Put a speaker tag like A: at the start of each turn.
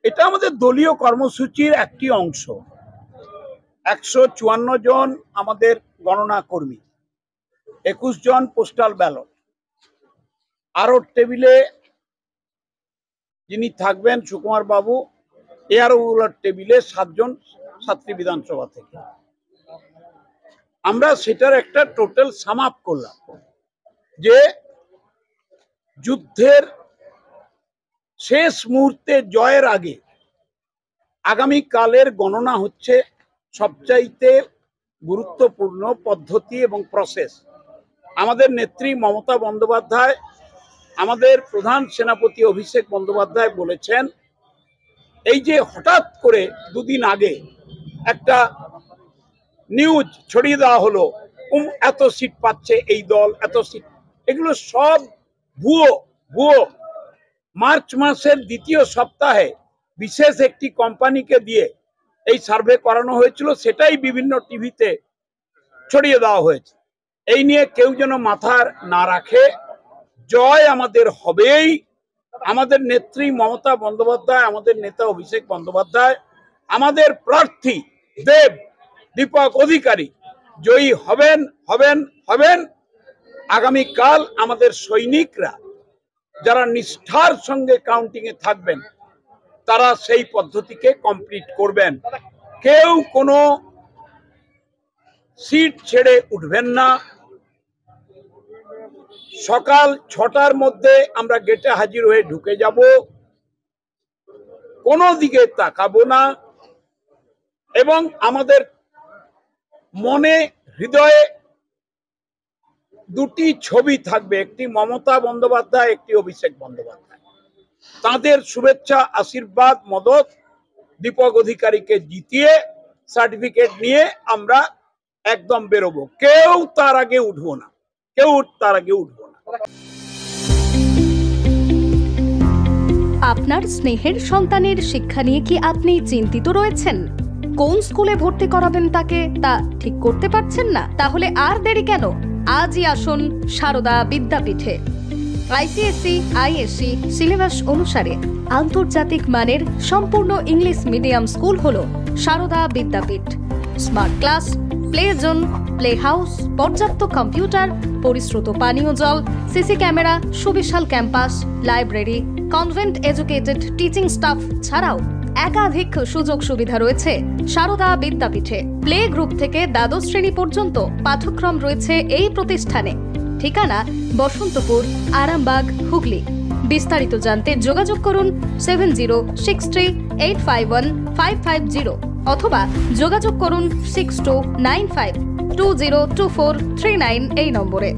A: এটা আমাদের দলীয় কর্মসূচির একটি অংশ। 154 জন আমাদের গণনা কর্মী, 21 জন পোস্টাল ব্যালট, আরো টেবিলে যিনি থাকবেন সুকুমার বাবু, এয়ারওগুলার টেবিলে 7 জন ছাত্রী বিধানসভা থেকে। আমরা সেটার একটা টোটাল সাম আপ করলাম যে যুদ্ধের শেষ মুহূর্তে জয়ের আগে আগামী কালের গণনা হচ্ছে সবচাইতে গুরুত্বপূর্ণ পদ্ধতি এবং প্রসেস। আমাদের নেত্রী মমতা বন্দ্যোপাধ্যায়, আমাদের প্রধান সেনাপতি অভিষেক বন্দ্যোপাধ্যায় বলেছেন, এই যে হঠাৎ করে দুদিন আগে একটা নিউজ ছড়িয়ে দেওয়া হলো এত সিট পাচ্ছে এই দল, এত সিট, এগুলো সব ভুয়ো। মার্চ মাসের দ্বিতীয় সপ্তাহে বিশেষ একটি কোম্পানিকে দিয়ে এই সার্ভে করানো হয়েছিল, সেটাই বিভিন্ন টিভিতে ছড়িয়ে দেওয়া হয়েছে। এই নিয়ে কেউ যেন মাথা না রাখে, জয় আমাদের হবেই। আমাদের নেত্রী মমতা বন্দ্যোপাধ্যায়, আমাদের নেতা অভিষেক বন্দ্যোপাধ্যায়, আমাদের প্রার্থী দীপক অধিকারী জয়ী হবেন। আগামীকাল আমাদের সৈনিকরা যারা নিষ্ঠার সঙ্গে কাউন্টিং এ থাকবেন তারা সেই পদ্ধতিকে কমপ্লিট করবেন। কেউ কোনো সিট ছেড়ে উঠবেন না। সকাল 6টার মধ্যে আমরা গেটে হাজির হয়ে ঢুকে যাব, কোনো দিকে তাকাবো না এবং আমাদের মনে হৃদয়ে দুটি ছবি থাকবে, একটি মমতা বন্দ্যোপাধ্যায়, একটি অভিষেক বন্দ্যোপাধ্যায়। তাদের শুভেচ্ছা, আশীর্বাদ, মদত দীপক অধিকারীকে জিতিয়ে সার্টিফিকেট নিয়ে আমরা একদম বেরোবো। কেউ তার আগে উঠবো না।
B: আপনার স্নেহের সন্তানের শিক্ষা নিয়ে কি আপনি চিন্তিত রয়েছেন? কোন স্কুলে ভর্তি করাবেন তাকে তা ঠিক করতে পারছেন না? তাহলে আর দেরি কেন? আজই আসুন সারদা বিদ্যাপীঠে। আইসিএসসি, আইএসসি সিলেবাস অনুসারে আন্তর্জাতিক মানের সম্পূর্ণ ইংলিশ মিডিয়াম স্কুল হলো Sarada Vidyapith. Smart class, play zone, play house, পর্যাপ্ত কম্পিউটার, পরিশ্রুত পানীয় জল, সিসি ক্যামেরা, সুবিশাল campus, library, convent educated teaching staff ছাড়াও একাধিক সুযোগ সুবিধা রয়েছে সারদা বিদ্যাপীঠে। প্লে গ্রুপ থেকে দ্বাদশ শ্রেণী পর্যন্ত পাঠ্যক্রম রয়েছে এই প্রতিষ্ঠানে। ঠিকানা বসন্তপুর, আরামবাগ, হুগলি। বিস্তারিত জানতে যোগাযোগ করুন 7063851550 অথবা যোগাযোগ করুন 6295202439 এই নম্বরে।